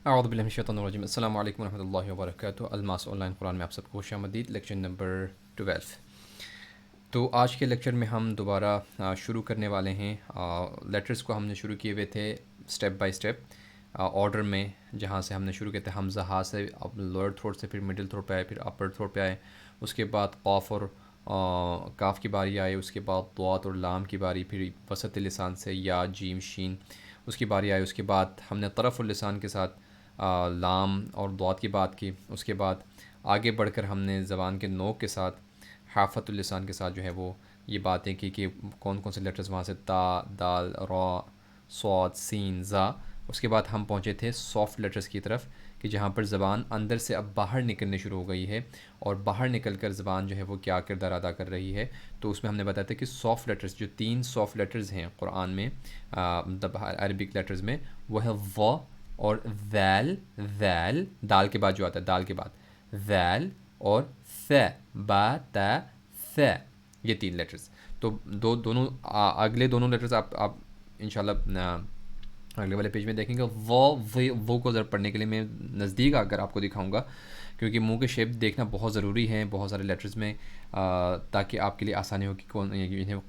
اعوذ باللہ من الشیطان الرجیم، السلام علیکم ورحمۃ اللہ وبرکاتہ۔ الماس آن لائن قرآن میں آپ سب کو خوش آمدید۔ Lecture number 12۔ تو آج کے لیکچر میں ہم دوبارہ شروع کرنے والے ہیں۔ لیٹرز کو ہم نے شروع کیے ہوئے تھے سٹیپ بائی سٹیپ آرڈر میں، جہاں سے ہم نے شروع کیا تھے حمزہ ہا سے، اب لوئر تھروٹ سے، پھر مڈل تھروٹ پہ آئے، پھر اپر تھروٹ پہ آئے، اس کے بعد قاف اور کاف کی باری آئی، اس کے بعد ضاد اور لام کی باری، پھر وسط لسان سے یا جیم شین اس کی باری آئی، اس کے بعد ہم نے طرف اللسان کے ساتھ لام اور ضاد کی بات کی، اس کے بعد آگے بڑھ کر ہم نے زبان کے نوک کے ساتھ حافت اللسان کے ساتھ جو ہے وہ یہ باتیں کی کہ کون کون سے لیٹرز وہاں سے تا، دال، را، صاد، سین، زا۔ اس کے بعد ہم پہنچے تھے سافٹ لیٹرز کی طرف کہ جہاں پر زبان اندر سے اب باہر نکلنے شروع ہو گئی ہے، اور باہر نکل کر زبان جو ہے وہ کیا کردار ادا کر رہی ہے۔ تو اس میں ہم نے بتایا تھا کہ سافٹ لیٹرز جو 3 سافٹ لیٹرز ہیں قرآن میں، مطلب عربک لیٹرز میں، وہ ہے و اور ذیل، ذیل دال کے بعد جو آتا ہے، دال کے بعد ذیل، اور ث، با، تا، ث، یہ 3 لیٹرز۔ تو دونوں اگلے دونوں لیٹرز آپ انشاءاللہ اگلے والے پیج میں دیکھیں گے۔ وہ کو ذرا پڑھنے کے لیے میں نزدیک آ کر آپ کو دکھاؤں گا، کیونکہ منہ کے شیپ دیکھنا بہت ضروری ہے بہت سارے لیٹرز میں، تاکہ آپ کے لیے آسانی ہو کہ کون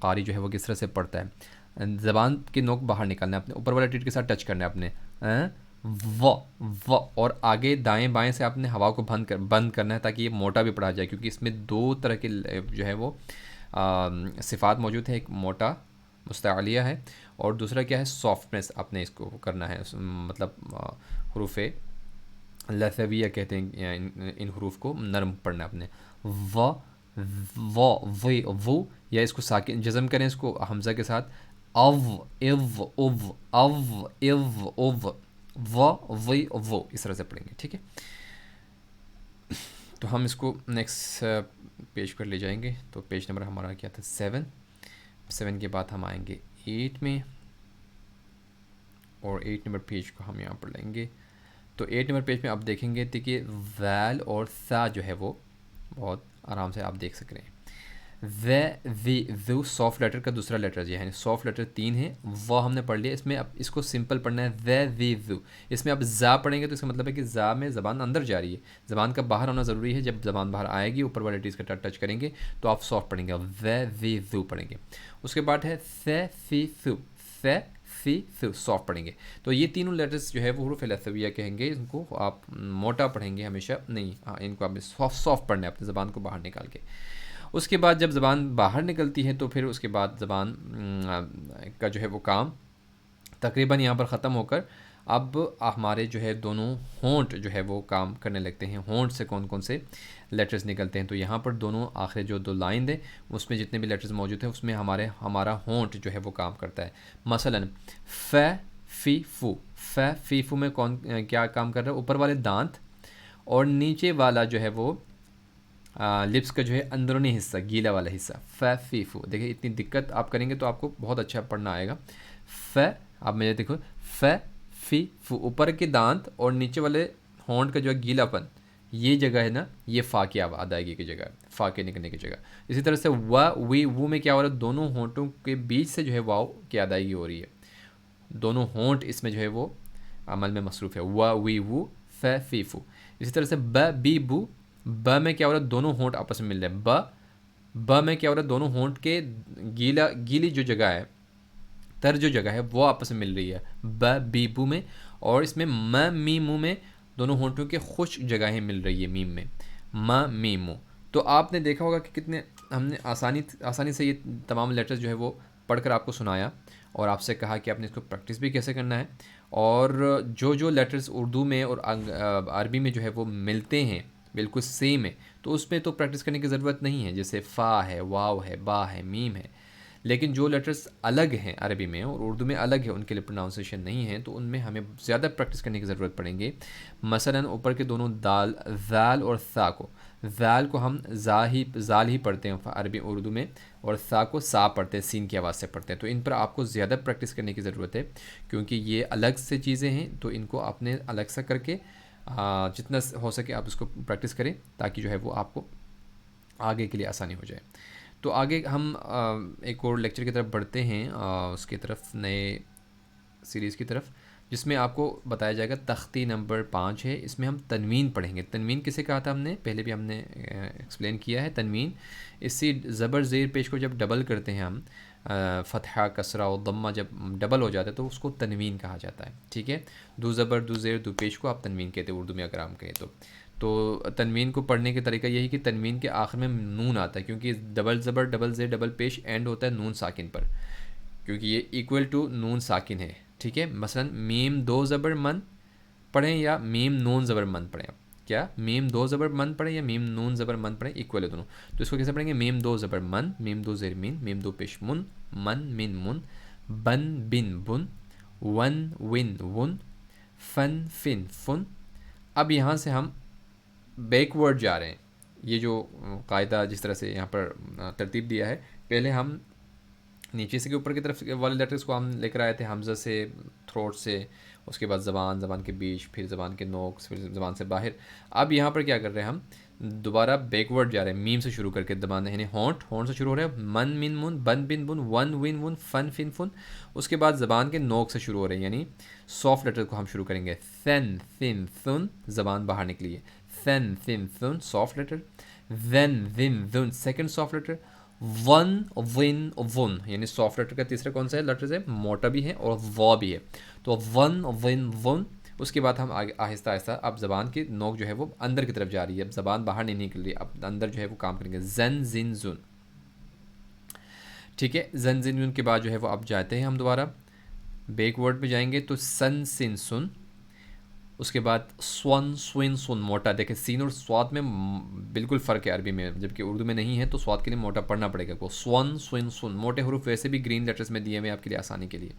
قاری جو ہے وہ کس طرح سے پڑھتا ہے۔ زبان کے نوک باہر نکالنا ہے، اپنے اوپر والے ٹیٹ کے ساتھ ٹچ کرنا ہے اپنے و، و، اور آگے دائیں بائیں سے آپ نے ہوا کو بند کرنا ہے تاکہ یہ موٹا بھی پڑھا جائے، کیونکہ اس میں 2 طرح کے جو ہے وہ صفات موجود ہے، ایک موٹا مستعلیہ ہے، اور دوسرا کیا ہے سافٹنس، آپ نے اس کو کرنا ہے، مطلب حروف لثویہ کہتے ہیں ان حروف کو نرم پڑھنا ہے اپنے۔ و، و، وہ، یا اس کو ساکن جزم کریں اس کو حمزہ کے ساتھ، او، او، او، او، او، وہ اس طرح سے پڑھیں گے، ٹھیک ہے۔ تو ہم اس کو نیکسٹ پیج پر لے جائیں گے۔ تو پیج نمبر ہمارا کیا تھا 7۔ 7 کے بعد ہم آئیں گے 8 میں، اور 8 نمبر پیج کو ہم یہاں پر لیں گے۔ تو 8 نمبر پیج میں آپ دیکھیں گے کہ ذیل اور ثا جو ہے وہ بہت آرام سے آپ دیکھ سک رہے ہیں۔ ذو سافٹ لیٹر کا دوسرا لیٹر جو ہے، یعنی سافٹ لیٹر 3 ہیں، وہ ہم نے پڑھ لیا۔ اس میں اب اس کو سمپل پڑھنا ہے ذو۔ اس میں اب زا پڑھیں گے تو اس کا مطلب ہے کہ زا میں زبان اندر جا رہی ہے، زبان کا باہر ہونا ضروری ہے۔ جب زبان باہر آئے گی اوپر والے ٹیز کا ٹچ کریں گے تو آپ سافٹ پڑھیں گے، ذو پڑھیں گے۔ اس کے بعد ہے ث، فی، سافٹ پڑھیں گے۔ تو یہ تینوں لیٹرز جو ہے وہ حروف لثویہ کہیں گے، ان کو آپ موٹا پڑھیں گے ہمیشہ نہیں، ان کو آپ سافٹ پڑھنا ہے اپنی زبان کو باہر نکال کے۔ اس کے بعد جب زبان باہر نکلتی ہے تو پھر اس کے بعد زبان کا جو ہے وہ کام تقریباً یہاں پر ختم ہو کر اب ہمارے جو ہے دونوں ہونٹ جو ہے وہ کام کرنے لگتے ہیں۔ ہونٹ سے کون کون سے لیٹرز نکلتے ہیں، تو یہاں پر دونوں آخر جو 2 لائن ہیں اس میں جتنے بھی لیٹرز موجود ہیں اس میں ہمارا ہونٹ جو ہے وہ کام کرتا ہے۔ مثلاً ف، فی، فو، ف، فی، فو میں کیا کام کر رہا ہے، اوپر والے دانت اور نیچے والا جو ہے وہ لپس کا جو ہے اندرونی حصہ، گیلا والا حصہ، ف، فی، فو۔ دیکھیں اتنی دقت آپ کریں گے تو آپ کو بہت اچھا پڑھنا آئے گا۔ ف، آپ مجھے دیکھو، ف، فی، فو، اوپر کے دانت اور نیچے والے ہونٹ کا جو ہے گیلا پن، یہ جگہ ہے نا، یہ فا کی ادائیگی کی جگہ، فا کے نکلنے کی جگہ۔ اسی طرح سے و، وی، وو میں کیا ہو رہا ہے، دونوں ہونٹوں کے بیچ سے جو ہے واو کی ادائیگی ہو رہی ہے، دونوں ہونٹ اس میں جو ہے وہ عمل میں مصروف ہے، و، وی، وو، ف، فی، فو۔ اسی طرح سے ب، بی، بو، ب میں کیا ہو رہا ہے، دونوں ہونٹ آپس میں مل رہے ہیں، ب میں کیا ہو رہا ہے، دونوں ہونٹ کے گیلی جو جگہ ہے، تر جو جگہ ہے وہ آپس میں مل رہی ہے، ب، بی، بو میں۔ اور اس میں م، می، مو میں دونوں ہونٹوں کے خشک جگہیں مل رہی ہے میم میں، م، می، مو۔ تو آپ نے دیکھا ہوگا کہ کتنے ہم نے آسانی سے یہ تمام لیٹرز جو ہے وہ پڑھ کر آپ کو سنایا، اور آپ سے کہا کہ آپ نے اس کو پریکٹس بھی کیسے کرنا ہے، اور جو لیٹرز اردو میں اور عربی میں جو ہے وہ ملتے ہیں بالکل سیم ہے، تو اس میں تو پریکٹس کرنے کی ضرورت نہیں ہے، جیسے فا ہے، واو ہے، با ہے، میم ہے۔ لیکن جو لیٹرز الگ ہیں عربی میں اور اردو میں الگ ہے، ان کے لیے پروناؤنسیشن نہیں ہے، تو ان میں ہمیں زیادہ پریکٹس کرنے کی ضرورت پڑیں گے۔ مثلاً اوپر کے دونوں دال، ذال اور ثا کو، ذال کو ہم زال ہی پڑھتے ہیں عربی اردو میں، اور ثا کو سا پڑھتے ہیں، سین کی آواز سے پڑھتے ہیں۔ تو ان پر آپ کو زیادہ پریکٹس کرنے کی ضرورت ہے، کیونکہ یہ الگ سے چیزیں ہیں، تو ان کو آپ نے الگ سا کر کے جتنا ہو سکے آپ اس کو پریکٹس کریں، تاکہ جو ہے وہ آپ کو آگے کے لیے آسانی ہو جائے۔ تو آگے ہم ایک اور لیکچر کی طرف بڑھتے ہیں، اس کی طرف نئے سیریز کی طرف، جس میں آپ کو بتایا جائے گا تختی نمبر 5 ہے، اس میں ہم تنوین پڑھیں گے۔ تنوین کسے کہا تھا ہم نے پہلے بھی ہم نے ایکسپلین کیا ہے۔ تنوین اسی زبر زیر پیش کو جب ڈبل کرتے ہیں ہم، فتحہ کسرہ و ضمہ جب ڈبل ہو جاتا ہے تو اس کو تنوین کہا جاتا ہے، ٹھیک ہے۔ دو زبر دو زیر دو پیش کو آپ تنوین کہتے ہیں اردو میں اگر ہم کہیں تو تنوین کو پڑھنے کے طریقہ یہی کہ تنوین کے آخر میں نون آتا ہے، کیونکہ ڈبل زبر ڈبل زیر ڈبل پیش اینڈ ہوتا ہے نون ساکن پر، کیونکہ یہ ایکول ٹو نون ساکن ہے، ٹھیک ہے۔ مثلا میم دو زبر من پڑھیں یا میم نون زبر من پڑھیں، کیا میم دو زبر من پڑھیں یا میم نون زبر من پڑھیں، ایکول ہے دونوں، تو اس کو کیسے پڑھیں گے؟ میم دو زبر من، میم دو زیر مین، میم دو پیش من، من من من، بن بن بن، ون ون ون، فن فن فن۔ اب یہاں سے ہم بیک ورڈ جا رہے ہیں، یہ جو قاعدہ جس طرح سے یہاں پر ترتیب دیا ہے، پہلے ہم نیچے سے کے اوپر کی طرف والے لیٹرز کو ہم لے کر آئے تھے، حمزہ سے، تھروٹ سے، اس کے بعد زبان کے بیچ، پھر زبان کے نوک، پھر زبان سے باہر۔ اب یہاں پر کیا کر رہے ہیں ہم؟ دوبارہ بیکورڈ جا رہے ہیں، میم سے شروع کر کے دبانا، یعنی ہونٹ سے شروع ہو رہا ہے، من من من، بن بن بن، ون ون ون، فن فن فن۔ اس کے بعد زبان کے نوک سے شروع ہو رہے ہیں، یعنی سافٹ لیٹر کو ہم شروع کریں گے، ثن ثن ثن، زبان باہر نکلی ہے، ثن ثن ثن سافٹ لیٹر، ذن ذن ذن سیکنڈ سافٹ لیٹر، ون ون ون، یعنی سافٹ لیٹر کا تیسرا کون سا ہے لیٹرز ہے؟ موٹا بھی ہے اور وا بھی ہے، تو ون ون ون۔ اس کے بعد ہم آگے آہستہ آہستہ اب زبان کی نوک جو ہے وہ اندر کی طرف جا رہی ہے، اب زبان باہر نہیں نکل رہی، اب اندر جو ہے وہ کام کریں گے، زن زن زن، ٹھیک ہے۔ زن زن زن کے بعد جو ہے وہ اب جاتے ہیں ہم دوبارہ بیک ورڈ پہ جائیں گے تو سن سن سن، اس کے بعد سون سوین سن، موٹا، دیکھیں سین اور سواد میں بالکل فرق ہے عربی میں، جبکہ اردو میں نہیں ہے تو سواد کے لیے موٹا پڑھنا پڑے گا کو، سون سوین سن، موٹے حروف ویسے بھی گرین لیٹرز میں دیے ہوئے آپ کے لیے آسانی کے لیے۔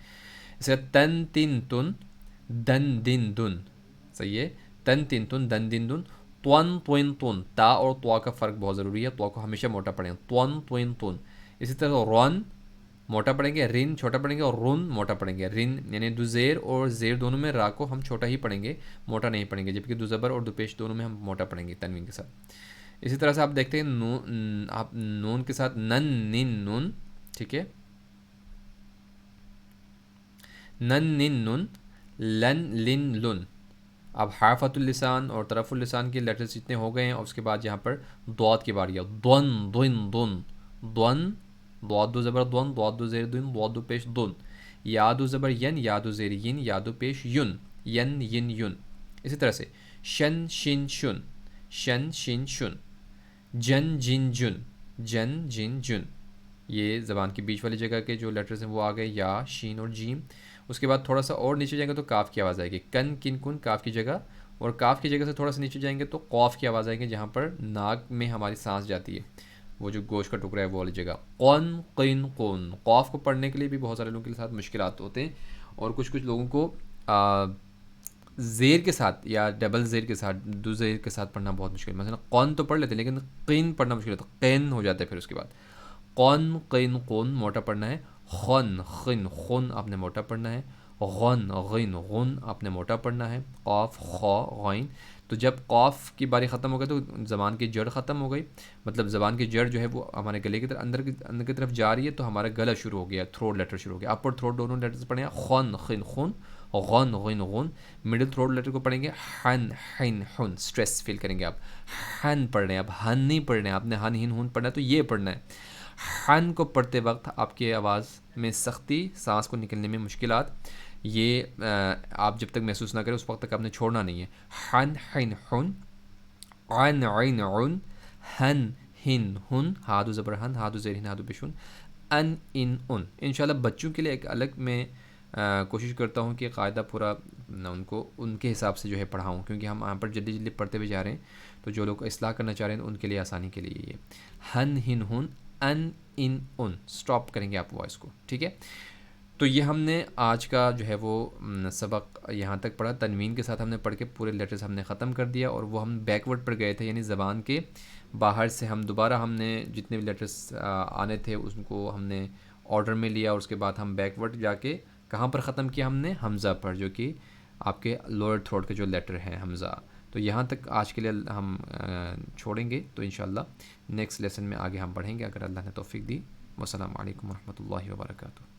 اس کے بعد تن تن تن، دن دن دن، صحیح ہے، تن تن تن، دن دن دن، توان توین تون، تا اور توا کا فرق بہت ضروری ہے، توا کو ہمیشہ موٹا پڑھیں، توان توین تون۔ اسی طرح رون موٹا پڑھیں گے، رن چھوٹا پڑھیں گے، اور رن موٹا پڑھیں گے، رن یعنی دو زیر اور زیر دونوں میں را کو ہم چھوٹا ہی پڑھیں گے، موٹا نہیں پڑھیں گے، جبکہ دو زبر اور دو پیش دونوں میں ہم موٹا پڑھیں گے تنوین کے ساتھ۔ اسی طرح سے آپ دیکھتے ہیں آپ نون کے ساتھ نن نن نون، ٹھیک ہے، نن نن نن، لن لن لن۔ اب حرفۃ اللسان اور طرف اللسان کے لیٹرز جتنے ہو گئے ہیں، اور اس کے بعد یہاں پر دوات کی باری ہے، دون دون دون، دون، دوات دو زبر دون، دوات دو زیر دون، دوات دو پیش دون، یا دو زبر ین، یا دو زیر ین، یا دو پیش یون، ین ین یون۔ اسی طرح سے شن شن شن، شن شن شن، جن جن جن، جن جن جن، یہ زبان کے بیچ والی جگہ کے جو لیٹرز ہیں وہ آ گئے، یا شین اور جیم۔ اس کے بعد تھوڑا سا اور نیچے جائیں گے تو کاف کی آواز آئے گی، کن کن کن، کاف کی جگہ، اور کاف کی جگہ سے تھوڑا سا نیچے جائیں گے تو قوف کی آواز آئے گی، جہاں پر ناک میں ہماری سانس جاتی ہے، وہ جو گوشت کا ٹکڑا ہے وہ والی جگہ، قن قین قن۔ قوف کو پڑھنے کے لیے بھی بہت سارے لوگوں کے ساتھ مشکلات ہوتے ہیں، اور کچھ لوگوں کو زیر کے ساتھ یا ڈبل زیر کے ساتھ، دو زیر کے ساتھ پڑھنا بہت مشکل ہے، مثلا قن تو پڑھ لیتے ہیں لیکن قین پڑھنا مشکل ہوتا ہے، قین ہو جاتا ہے، پھر اس کے بعد قن قین قن موٹا پڑھنا ہے، خن خن خن آپ نے موٹا پڑھنا ہے، غن غین غن آپ نے موٹا پڑھنا ہے، قاف خا غین۔ تو جب قاف کی باری ختم ہو گئی تو زبان کی جڑ ختم ہو گئی، مطلب زبان کی جڑ جو ہے وہ ہمارے گلے کی طرف اندر کی طرف جا رہی ہے، تو ہمارا گلا شروع ہو گیا، تھروٹ لیٹر شروع ہو گیا، اپر تھروٹ دونوں لیٹرز پڑھیں، خن خن خن، غن غین غن۔ مڈل تھروٹ لیٹر کو پڑھیں گے حن حن حن، اسٹریس فیل کریں گے آپ، حن پڑھ رہے ہیں، اب ہن نہیں پڑھ رہے ہیں آپ نے، ہن ہن ہن پڑھنا ہے تو یہ پڑھنا ہے۔ حن کو پڑھتے وقت آپ کی آواز میں سختی، سانس کو نکلنے میں مشکلات، یہ آپ جب تک محسوس نہ کریں اس وقت تک آپ نے چھوڑنا نہیں ہے۔ حن حن حن، عن عین عن، ہن ہن ہن، ہادو زبر ہن، ہادو زیر ہن، ہادو پیش ہن، ان ان ان۔ انشاءاللہ بچوں کے لیے ایک الگ میں کوشش کرتا ہوں کہ قاعدہ پورا ان کو ان کے حساب سے جو ہے پڑھاؤں، کیونکہ ہم یہاں پر جلدی جلدی پڑھتے ہوئے جا رہے ہیں، تو جو لوگ اصلاح کرنا چاہ رہے ہیں ان کے لیے آسانی کے لیے یہ ہن ہن ہن، ان ان ان، سٹاپ کریں گے آپ وائس کو، ٹھیک ہے۔ تو یہ ہم نے آج کا جو ہے وہ سبق یہاں تک پڑھا، تنوین کے ساتھ ہم نے پڑھ کے پورے لیٹرز ہم نے ختم کر دیا، اور وہ ہم بیکورڈ پر گئے تھے، یعنی زبان کے باہر سے ہم دوبارہ ہم نے جتنے بھی لیٹرز آنے تھے ان کو ہم نے آرڈر میں لیا، اور اس کے بعد ہم بیکورڈ جا کے کہاں پر ختم کیا ہم نے؟ حمزہ پر، جو کہ آپ کے لوئر تھروٹ کے جو لیٹر ہیں حمزہ۔ تو یہاں تک آج کے لیے ہم چھوڑیں گے، تو انشاءاللہ نیکسٹ لیسن میں آگے ہم پڑھیں گے اگر اللہ نے توفیق دی۔ والسلام علیکم ورحمۃ اللہ وبرکاتہ۔